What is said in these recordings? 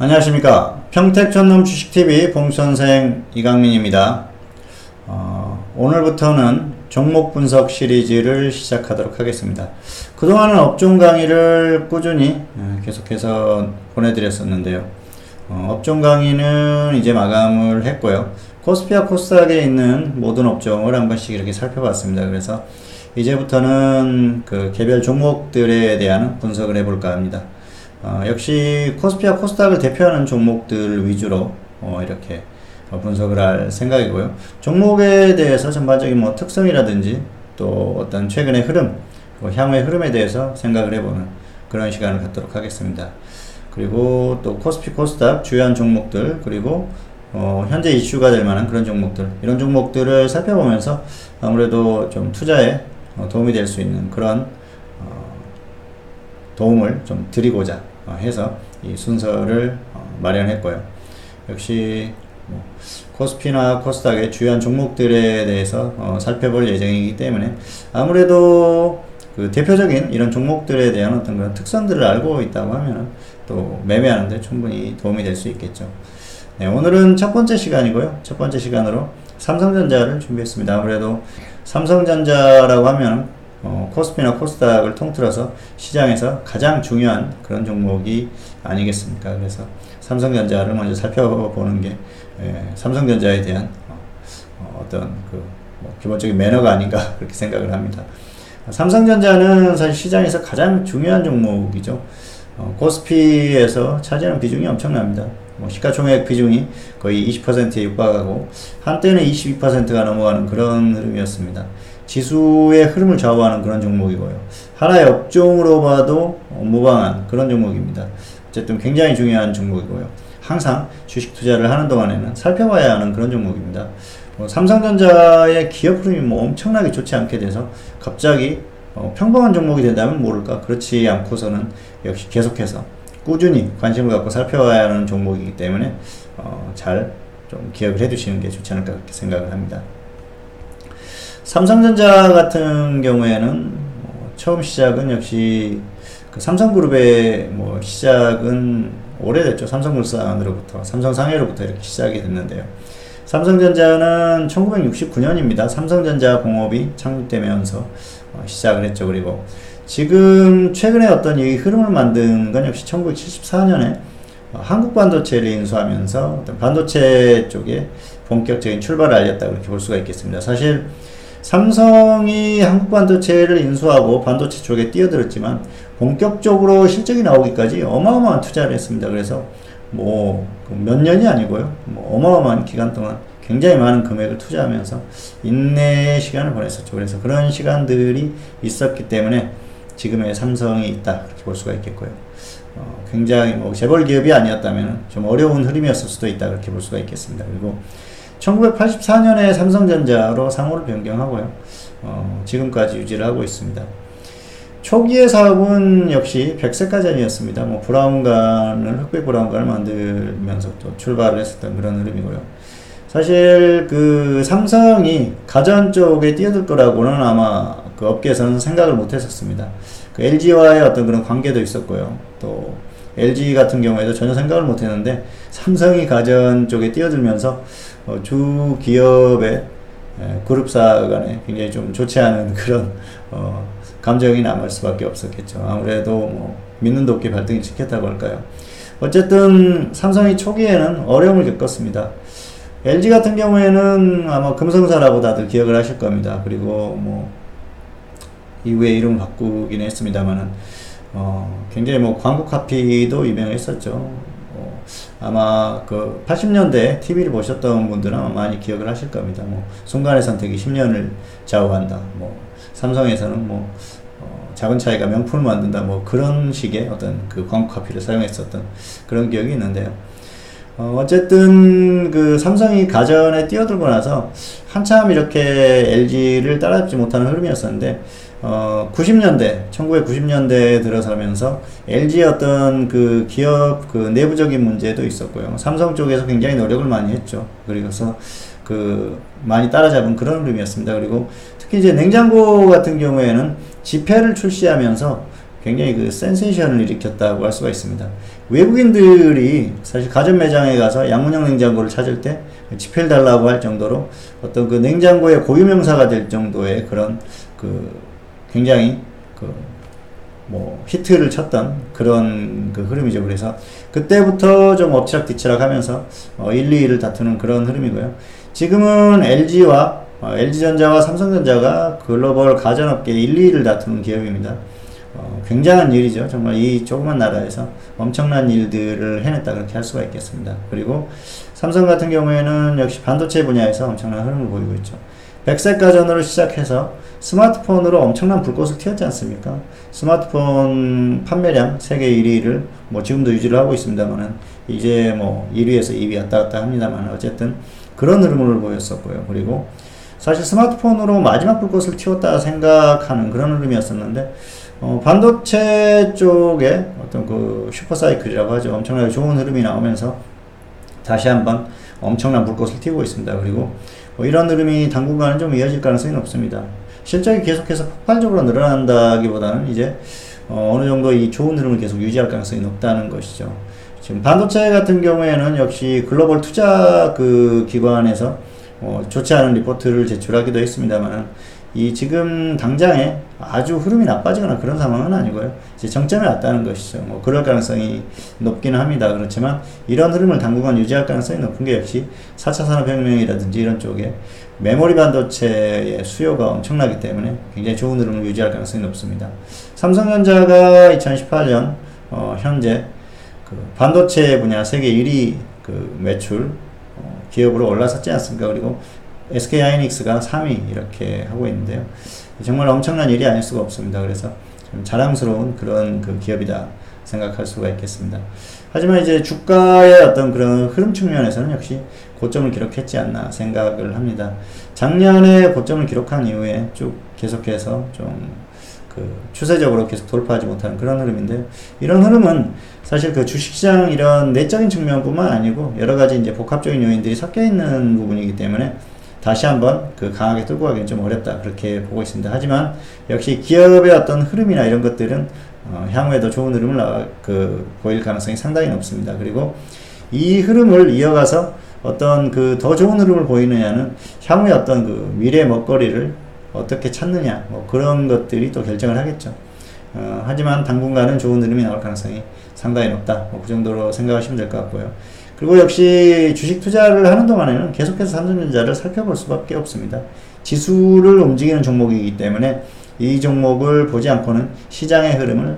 안녕하십니까. 평택전남 주식TV 봉선생 이강민입니다. 오늘부터는 종목 분석 시리즈를 시작하도록 하겠습니다. 그동안은 업종 강의를 꾸준히 계속해서 보내드렸었는데요. 업종 강의는 이제 마감을 했고요. 코스피와 코스닥에 있는 모든 업종을 한 번씩 이렇게 살펴봤습니다. 그래서 이제부터는 그 개별 종목들에 대한 분석을 해볼까 합니다. 역시 코스피와 코스닥을 대표하는 종목들 위주로 이렇게 분석을 할 생각이고요. 종목에 대해서 전반적인 특성이라든지 또 어떤 최근의 흐름, 향후의 흐름에 대해서 생각을 해보는 그런 시간을 갖도록 하겠습니다. 그리고 또 코스피, 코스닥 주요한 종목들, 그리고 현재 이슈가 될 만한 그런 종목들, 이런 종목들을 살펴보면서 아무래도 좀 투자에 도움이 될 수 있는 그런 도움을 좀 드리고자 해서 이 순서를 마련했고요. 역시 코스피나 코스닥의 주요한 종목들에 대해서 살펴볼 예정이기 때문에 아무래도 그 대표적인 이런 종목들에 대한 어떤 그런 특성들을 알고 있다고 하면 또 매매하는데 충분히 도움이 될 수 있겠죠. 네, 오늘은 첫 번째 시간이고요. 첫 번째 시간으로 삼성전자를 준비했습니다. 아무래도 삼성전자라고 하면 코스피나 코스닥을 통틀어서 시장에서 가장 중요한 그런 종목이 아니겠습니까? 그래서 삼성전자를 먼저 살펴보는 게 삼성전자에 대한 어떤 그 기본적인 매너가 아닌가 그렇게 생각을 합니다. 삼성전자는 사실 시장에서 가장 중요한 종목이죠. 코스피에서 차지하는 비중이 엄청납니다. 시가총액 비중이 거의 20%에 육박하고 한때는 22%가 넘어가는 그런 흐름이었습니다. 지수의 흐름을 좌우하는 그런 종목이고요. 하나의 업종으로 봐도 무방한 그런 종목입니다. 어쨌든 굉장히 중요한 종목이고요. 항상 주식 투자를 하는 동안에는 살펴봐야 하는 그런 종목입니다. 삼성전자의 기업 흐름이 엄청나게 좋지 않게 돼서 갑자기 평범한 종목이 된다면 모를까? 그렇지 않고서는 역시 계속해서 꾸준히 관심을 갖고 살펴봐야 하는 종목이기 때문에 잘 좀 기억을 해두시는 게 좋지 않을까 그렇게 생각을 합니다. 삼성전자 같은 경우에는 처음 시작은 역시 그 삼성그룹의 시작은 오래됐죠. 삼성물산으로부터, 삼성상해로부터 이렇게 시작이 됐는데요. 삼성전자는 1969년입니다. 삼성전자공업이 창립되면서 시작을 했죠. 그리고 지금 최근에 어떤 이 흐름을 만든 건 역시 1974년에 한국반도체를 인수하면서 어떤 반도체 쪽에 본격적인 출발을 알렸다고 이렇게 볼 수가 있겠습니다. 사실 삼성이 한국반도체를 인수하고 반도체 쪽에 뛰어들었지만 본격적으로 실적이 나오기까지 어마어마한 투자를 했습니다. 그래서 몇 년이 아니고요. 어마어마한 기간 동안 굉장히 많은 금액을 투자하면서 인내의 시간을 보냈었죠. 그래서 그런 시간들이 있었기 때문에 지금의 삼성이 있다 그렇게 볼 수가 있겠고요. 굉장히 재벌 기업이 아니었다면 좀 어려운 흐름이었을 수도 있다 그렇게 볼 수가 있겠습니다. 그리고 1984년에 삼성전자로 상호를 변경하고요. 지금까지 유지를 하고 있습니다. 초기의 사업은 역시 백색가전이었습니다. 브라운관을, 흑백 브라운관을 만들면서 또 출발을 했었던 그런 흐름이고요. 사실 그 삼성이 가전 쪽에 뛰어들 거라고는 아마 그 업계에서는 생각을 못 했었습니다. 그 LG와의 어떤 그런 관계도 있었고요. 또 LG 같은 경우에도 전혀 생각을 못 했는데 삼성이 가전 쪽에 뛰어들면서 주 기업의 그룹사 간에 굉장히 좀 좋지 않은 그런 감정이 남을 수밖에 없었겠죠. 아무래도 믿는 도끼 발등이 찍혔다고 할까요. 어쨌든 삼성이 초기에는 어려움을 겪었습니다. LG 같은 경우에는 아마 금성사라고 다들 기억을 하실 겁니다. 그리고 이후에 이름을 바꾸긴 했습니다만은 굉장히 광고 카피도 유명했었죠. 아마 그 80년대 TV를 보셨던 분들은 아마 많이 기억을 하실 겁니다. 순간의 선택이 10년을 좌우한다. 삼성에서는 작은 차이가 명품을 만든다. 그런 식의 어떤 그 광고 카피를 사용했었던 그런 기억이 있는데요. 어쨌든 그 삼성이 가전에 뛰어들고 나서 한참 이렇게 LG를 따라잡지 못하는 흐름이었었는데 1990년대에 들어서면서 LG의 어떤 그 기업 그 내부적인 문제도 있었고요. 삼성 쪽에서 굉장히 노력을 많이 했죠. 그래서 그 많이 따라잡은 그런 흐름이었습니다. 그리고 특히 이제 냉장고 같은 경우에는 지폐를 출시하면서 굉장히 그 센세이션을 일으켰다고 할 수가 있습니다. 외국인들이 사실 가전 매장에 가서 양문형 냉장고를 찾을 때 지폐를 달라고 할 정도로 어떤 그 냉장고의 고유명사가 될 정도의 그런 그 굉장히 그 뭐 히트를 쳤던 그런 그 흐름이죠. 그래서 그때부터 좀 엎치락뒤치락 하면서 1, 2위를 다투는 그런 흐름이고요. 지금은 LG와 LG전자와 삼성전자가 글로벌 가전업계 1, 2위를 다투는 기업입니다. 굉장한 일이죠. 정말 이 조그만 나라에서 엄청난 일들을 해냈다 그렇게 할 수가 있겠습니다. 그리고 삼성 같은 경우에는 역시 반도체 분야에서 엄청난 흐름을 보이고 있죠. 백색 가전으로 시작해서 스마트폰으로 엄청난 불꽃을 튀었지 않습니까? 스마트폰 판매량 세계 1위를 뭐 지금도 유지를 하고 있습니다만은 이제 뭐 1위에서 2위 왔다 갔다 합니다만 어쨌든 그런 흐름을 보였었고요. 그리고 사실 스마트폰으로 마지막 불꽃을 튀었다 생각하는 그런 흐름이었었는데 반도체 쪽에 어떤 그 슈퍼사이클이라고 하죠. 엄청나게 좋은 흐름이 나오면서 다시 한번 엄청난 불꽃을 튀고 있습니다. 그리고 이런 흐름이 당분간은 좀 이어질 가능성이 높습니다. 실적이 계속해서 폭발적으로 늘어난다기보다는 이제 어느 정도 이 좋은 흐름을 계속 유지할 가능성이 높다는 것이죠. 지금 반도체 같은 경우에는 역시 글로벌 투자 그 기관에서 좋지 않은 리포트를 제출하기도 했습니다만 이 지금 당장에 아주 흐름이 나빠지거나 그런 상황은 아니고요. 이제 정점에 왔다는 것이죠. 뭐 그럴 가능성이 높기는 합니다. 그렇지만 이런 흐름을 당분간 유지할 가능성이 높은 게 역시 4차 산업혁명이라든지 이런 쪽에 메모리 반도체의 수요가 엄청나기 때문에 굉장히 좋은 흐름을 유지할 가능성이 높습니다. 삼성전자가 2018년 현재 그 반도체 분야 세계 1위 그 매출 기업으로 올라섰지 않습니까? 그리고 SK하이닉스가 3위 이렇게 하고 있는데요. 정말 엄청난 일이 아닐 수가 없습니다. 그래서 좀 자랑스러운 그런 그 기업이다 생각할 수가 있겠습니다. 하지만 이제 주가의 어떤 그런 흐름 측면에서는 역시 고점을 기록했지 않나 생각을 합니다. 작년에 고점을 기록한 이후에 쭉 계속해서 좀 그 추세적으로 계속 돌파하지 못하는 그런 흐름인데요. 이런 흐름은 사실 그 주식시장 이런 내적인 측면뿐만 아니고 여러 가지 이제 복합적인 요인들이 섞여 있는 부분이기 때문에 다시 한번 그 강하게 끌고 가기는 좀 어렵다 그렇게 보고 있습니다. 하지만 역시 기업의 어떤 흐름이나 이런 것들은 향후에도 좋은 흐름을 보일 가능성이 상당히 높습니다. 그리고 이 흐름을 이어가서 어떤 그 더 좋은 흐름을 보이느냐는 향후에 어떤 그 미래 먹거리를 어떻게 찾느냐 뭐 그런 것들이 또 결정을 하겠죠. 하지만 당분간은 좋은 흐름이 나올 가능성이 상당히 높다. 뭐 그 정도로 생각하시면 될 것 같고요. 그리고 역시 주식 투자를 하는 동안에는 계속해서 삼성전자를 살펴볼 수밖에 없습니다. 지수를 움직이는 종목이기 때문에 이 종목을 보지 않고는 시장의 흐름을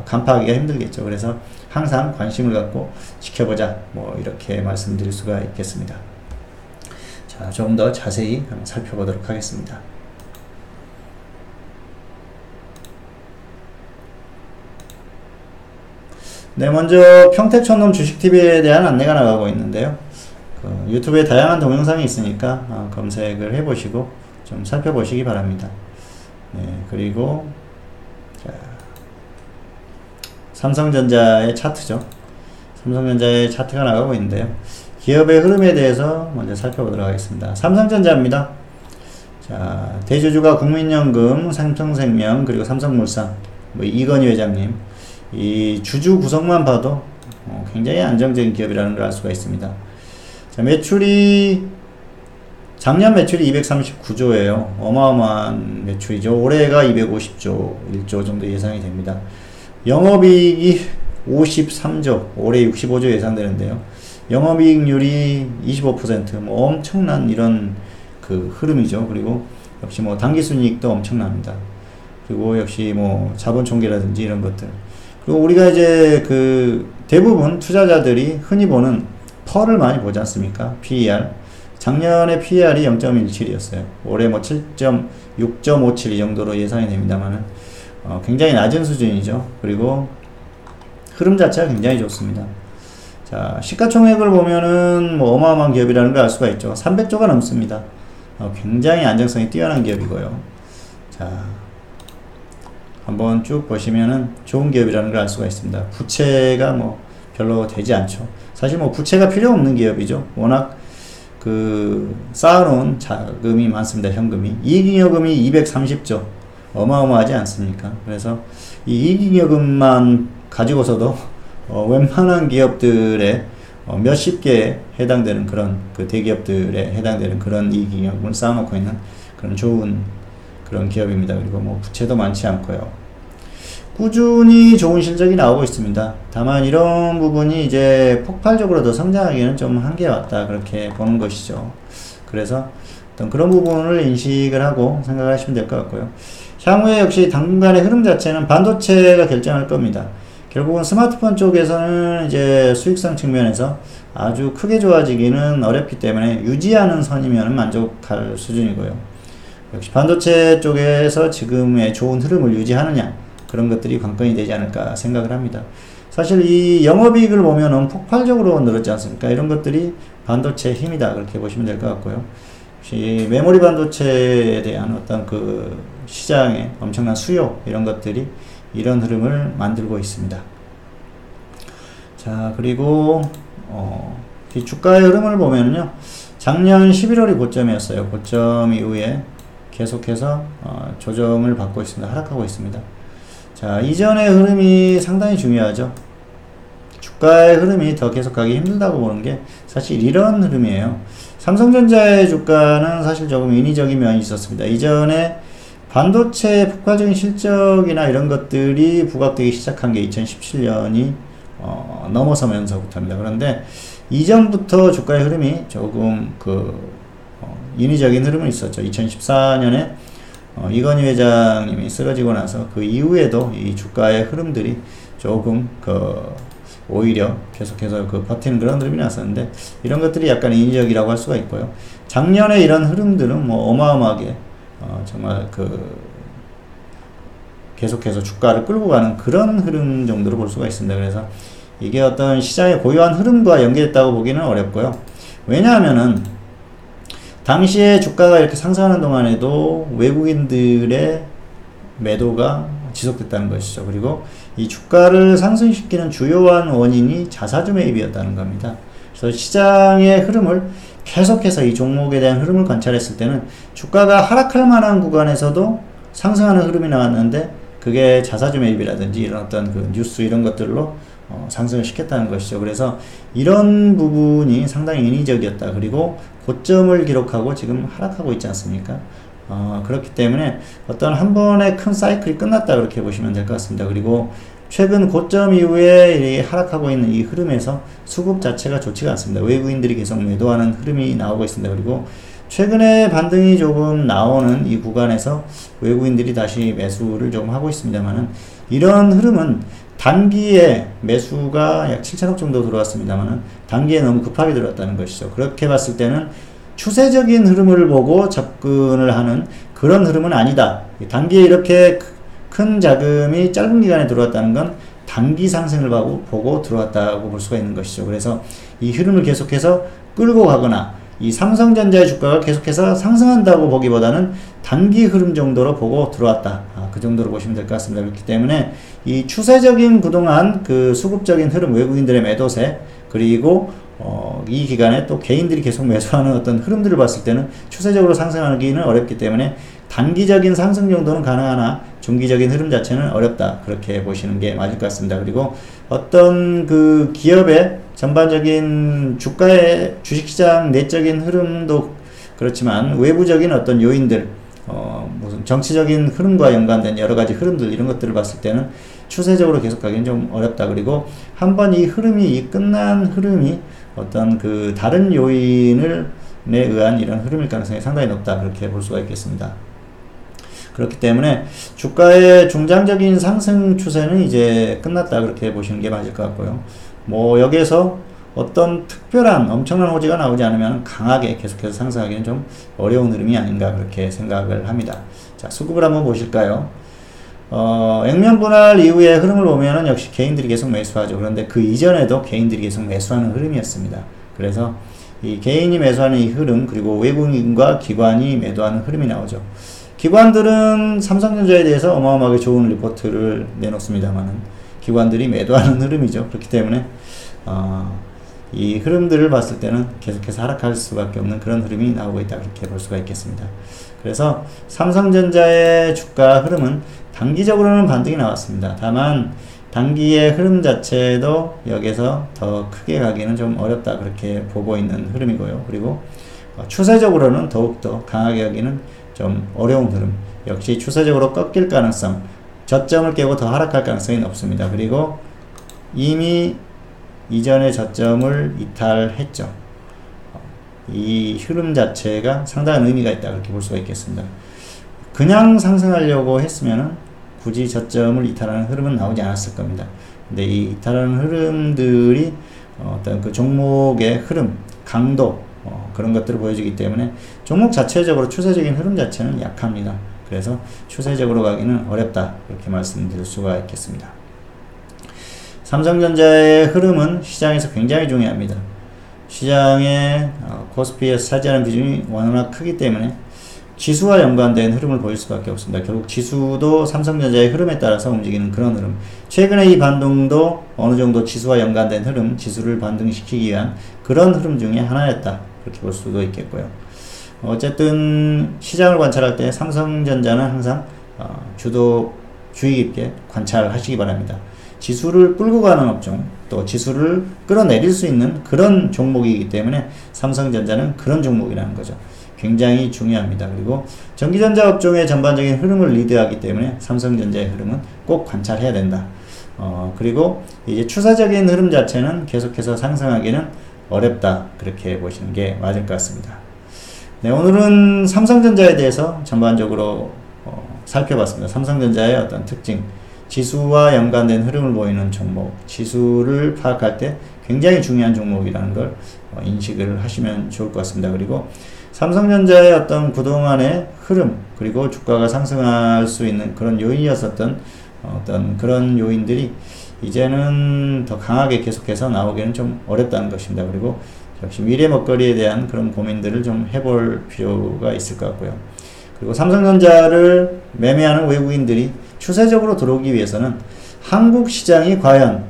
간파하기가 힘들겠죠. 그래서 항상 관심을 갖고 지켜보자. 뭐 이렇게 말씀드릴 수가 있겠습니다. 자, 조금 더 자세히 한번 살펴보도록 하겠습니다. 네, 먼저 평택촌놈 주식TV에 대한 안내가 나가고 있는데요. 그 유튜브에 다양한 동영상이 있으니까 검색을 해보시고 좀 살펴보시기 바랍니다. 네, 그리고 자, 삼성전자의 차트죠. 삼성전자의 차트가 나가고 있는데요. 기업의 흐름에 대해서 먼저 살펴보도록 하겠습니다. 삼성전자입니다. 자, 대주주가 국민연금, 삼성생명, 그리고 삼성물산, 뭐 이건희 회장님. 이 주주 구성만 봐도 굉장히 안정적인 기업이라는 걸 알 수가 있습니다. 자, 작년 매출이 239조예요. 어마어마한 매출이죠. 올해가 250조, 1조 정도 예상이 됩니다. 영업이익이 53조, 올해 65조 예상되는데요. 영업이익률이 25%, 뭐 엄청난 이런 그 흐름이죠. 그리고 역시 뭐 당기순이익도 엄청납니다. 그리고 역시 뭐 자본총계라든지 이런 것들. 그리고 우리가 이제 그 대부분 투자자들이 흔히 보는 펄을 많이 보지 않습니까? PER. 작년에 PER이 0.17이었어요. 올해 뭐 6.57 이 정도로 예상이 됩니다만은 굉장히 낮은 수준이죠. 그리고 흐름 자체가 굉장히 좋습니다. 자, 시가총액을 보면은 뭐 어마어마한 기업이라는 걸 알 수가 있죠. 300조가 넘습니다. 굉장히 안정성이 뛰어난 기업이고요. 자, 한번 쭉 보시면은 좋은 기업이라는 걸 알 수가 있습니다. 부채가 뭐 별로 되지 않죠. 사실 뭐 부채가 필요 없는 기업이죠. 워낙 그 쌓아놓은 자금이 많습니다. 현금이. 이익잉여금이 230조. 어마어마하지 않습니까? 그래서 이 이익잉여금만 가지고서도 웬만한 기업들의 몇십 개에 해당되는 그런 그 대기업들에 해당되는 그런 이익잉여금을 쌓아놓고 있는 그런 좋은 그런 기업입니다. 그리고 뭐 부채도 많지 않고요. 꾸준히 좋은 실적이 나오고 있습니다. 다만 이런 부분이 이제 폭발적으로 더 성장하기에는 좀 한계가 왔다 그렇게 보는 것이죠. 그래서 어떤 그런 부분을 인식을 하고 생각하시면 될 것 같고요. 향후에 역시 당분간의 흐름 자체는 반도체가 결정할 겁니다. 결국은 스마트폰 쪽에서는 이제 수익성 측면에서 아주 크게 좋아지기는 어렵기 때문에 유지하는 선이면 만족할 수준이고요. 역시 반도체 쪽에서 지금의 좋은 흐름을 유지하느냐 그런 것들이 관건이 되지 않을까 생각을 합니다. 사실 이 영업이익을 보면은 폭발적으로 늘었지 않습니까? 이런 것들이 반도체의 힘이다 그렇게 보시면 될 것 같고요. 역시 메모리 반도체에 대한 어떤 그 시장의 엄청난 수요 이런 것들이 이런 흐름을 만들고 있습니다. 자, 그리고 이 주가의 흐름을 보면요, 작년 11월이 고점이었어요. 고점 이후에 계속해서 조정을 받고 있습니다. 하락하고 있습니다. 자, 이전의 흐름이 상당히 중요하죠. 주가의 흐름이 더 계속하기 힘들다고 보는 게 사실 이런 흐름이에요. 삼성전자의 주가는 사실 조금 인위적인 면이 있었습니다. 이전에 반도체 폭발적인 실적이나 이런 것들이 부각되기 시작한 게 2017년이 넘어서면서부터입니다. 그런데 이전부터 주가의 흐름이 조금 인위적인 흐름은 있었죠. 2014년에 이건희 회장님이 쓰러지고 나서 그 이후에도 이 주가의 흐름들이 조금 오히려 계속해서 버티는 그런 흐름이 났었는데 이런 것들이 약간 인위적이라고 할 수가 있고요. 작년에 이런 흐름들은 뭐 어마어마하게 정말 계속해서 주가를 끌고 가는 그런 흐름 정도로 볼 수가 있습니다. 그래서 이게 어떤 시장의 고유한 흐름과 연계됐다고 보기는 어렵고요. 왜냐하면은 당시에 주가가 이렇게 상승하는 동안에도 외국인들의 매도가 지속됐다는 것이죠. 그리고 이 주가를 상승시키는 주요한 원인이 자사주 매입이었다는 겁니다. 그래서 시장의 흐름을 계속해서 이 종목에 대한 흐름을 관찰했을 때는 주가가 하락할 만한 구간에서도 상승하는 흐름이 나왔는데 그게 자사주 매입이라든지 이런 어떤 뉴스 이런 것들로 상승을 시켰다는 것이죠. 그래서 이런 부분이 상당히 인위적이었다. 그리고 고점을 기록하고 지금 하락하고 있지 않습니까? 그렇기 때문에 어떤 한 번의 큰 사이클이 끝났다 그렇게 보시면 될 것 같습니다. 그리고 최근 고점 이후에 하락하고 있는 이 흐름에서 수급 자체가 좋지가 않습니다. 외국인들이 계속 매도하는 흐름이 나오고 있습니다. 그리고 최근에 반등이 조금 나오는 이 구간에서 외국인들이 다시 매수를 조금 하고 있습니다만은 이런 흐름은 단기에 매수가 약 7천억 정도 들어왔습니다만은 단기에 너무 급하게 들어왔다는 것이죠. 그렇게 봤을 때는 추세적인 흐름을 보고 접근을 하는 그런 흐름은 아니다. 단기에 이렇게 큰 자금이 짧은 기간에 들어왔다는 건 단기 상승을 보고 들어왔다고 볼 수가 있는 것이죠. 그래서 이 흐름을 계속해서 끌고 가거나 이 삼성전자의 주가가 계속해서 상승한다고 보기보다는 단기 흐름 정도로 보고 들어왔다. 그 정도로 보시면 될 것 같습니다. 그렇기 때문에 이 추세적인 그동안 수급적인 흐름, 외국인들의 매도세, 그리고 이 기간에 또 개인들이 계속 매수하는 어떤 흐름들을 봤을 때는 추세적으로 상승하기는 어렵기 때문에 단기적인 상승 정도는 가능하나 중기적인 흐름 자체는 어렵다. 그렇게 보시는 게 맞을 것 같습니다. 그리고 어떤 기업의 전반적인 주가의 주식시장 내적인 흐름도 그렇지만 외부적인 어떤 요인들, 무슨 정치적인 흐름과 연관된 여러 가지 흐름들 이런 것들을 봤을 때는 추세적으로 계속 가기는 좀 어렵다. 그리고 한번 이 끝난 흐름이 어떤 다른 요인에 의한 이런 흐름일 가능성이 상당히 높다. 그렇게 볼 수가 있겠습니다. 그렇기 때문에 주가의 중장적인 상승 추세는 이제 끝났다. 그렇게 보시는 게 맞을 것 같고요. 뭐 여기에서 어떤 특별한 엄청난 호재가 나오지 않으면 강하게 계속해서 상승하기는 좀 어려운 흐름이 아닌가 그렇게 생각을 합니다. 자, 수급을 한번 보실까요? 액면 분할 이후의 흐름을 보면은 역시 개인들이 계속 매수하죠. 그런데 그 이전에도 개인들이 계속 매수하는 흐름이었습니다. 그래서 이 개인이 매수하는 이 흐름, 그리고 외국인과 기관이 매도하는 흐름이 나오죠. 기관들은 삼성전자에 대해서 어마어마하게 좋은 리포트를 내놓습니다만은 기관들이 매도하는 흐름이죠. 그렇기 때문에 이 흐름들을 봤을 때는 계속해서 하락할 수밖에 없는 그런 흐름이 나오고 있다. 그렇게 볼 수가 있겠습니다. 그래서 삼성전자의 주가 흐름은 단기적으로는 반등이 나왔습니다. 다만 단기의 흐름 자체도 여기서 더 크게 가기는 좀 어렵다 그렇게 보고 있는 흐름이고요. 그리고 추세적으로는 더욱더 강하게 가기는 좀 어려운 흐름, 역시 추세적으로 꺾일 가능성, 저점을 깨고 더 하락할 가능성이 높습니다. 그리고 이미 이전의 저점을 이탈했죠. 이 흐름 자체가 상당한 의미가 있다 그렇게 볼 수가 있겠습니다. 그냥 상승하려고 했으면은 굳이 저점을 이탈하는 흐름은 나오지 않았을 겁니다. 근데 이 이탈하는 흐름들이 어떤 그 종목의 흐름, 강도 그런 것들을 보여주기 때문에 종목 자체적으로 추세적인 흐름 자체는 약합니다. 그래서 추세적으로 가기는 어렵다 이렇게 말씀드릴 수가 있겠습니다. 삼성전자의 흐름은 시장에서 굉장히 중요합니다. 시장의 코스피에서 차지하는 비중이 워낙 크기 때문에 지수와 연관된 흐름을 보일 수밖에 없습니다. 결국 지수도 삼성전자의 흐름에 따라서 움직이는 그런 흐름. 최근에 이 반등도 어느 정도 지수와 연관된 흐름, 지수를 반등시키기 위한 그런 흐름 중에 하나였다. 그렇게 볼 수도 있겠고요. 어쨌든 시장을 관찰할 때 삼성전자는 항상 주의 깊게 관찰하시기 바랍니다. 지수를 끌고 가는 업종, 또 지수를 끌어내릴 수 있는 그런 종목이기 때문에 삼성전자는 그런 종목이라는 거죠. 굉장히 중요합니다. 그리고 전기전자 업종의 전반적인 흐름을 리드하기 때문에 삼성전자의 흐름은 꼭 관찰해야 된다. 그리고 이제 추세적인 흐름 자체는 계속해서 상승하기는 어렵다. 그렇게 보시는 게 맞을 것 같습니다. 네, 오늘은 삼성전자에 대해서 전반적으로 살펴봤습니다. 삼성전자의 어떤 특징, 지수와 연관된 흐름을 보이는 종목, 지수를 파악할 때 굉장히 중요한 종목이라는 걸 인식을 하시면 좋을 것 같습니다. 그리고 삼성전자의 어떤 그동안의 흐름, 그리고 주가가 상승할 수 있는 그런 요인이었었던 어떤 그런 요인들이 이제는 더 강하게 계속해서 나오기는 좀 어렵다는 것입니다. 그리고 역시 미래 먹거리에 대한 그런 고민들을 좀 해볼 필요가 있을 것 같고요. 그리고 삼성전자를 매매하는 외국인들이 추세적으로 들어오기 위해서는 한국 시장이 과연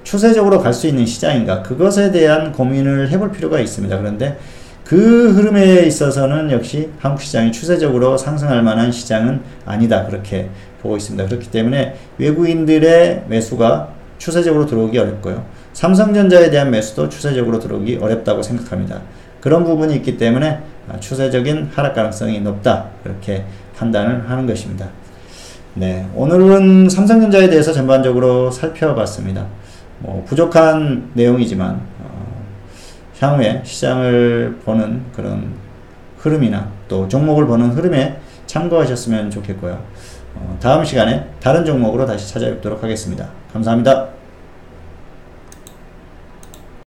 추세적으로 갈 수 있는 시장인가, 그것에 대한 고민을 해볼 필요가 있습니다. 그런데 그 흐름에 있어서는 역시 한국 시장이 추세적으로 상승할 만한 시장은 아니다 그렇게 보고 있습니다. 그렇기 때문에 외국인들의 매수가 추세적으로 들어오기 어렵고요. 삼성전자에 대한 매수도 추세적으로 들어오기 어렵다고 생각합니다. 그런 부분이 있기 때문에 추세적인 하락 가능성이 높다 그렇게 판단을 하는 것입니다. 네, 오늘은 삼성전자에 대해서 전반적으로 살펴봤습니다. 부족한 내용이지만 향후에 시장을 보는 그런 흐름이나 또 종목을 보는 흐름에 참고하셨으면 좋겠고요. 다음 시간에 다른 종목으로 다시 찾아뵙도록 하겠습니다. 감사합니다.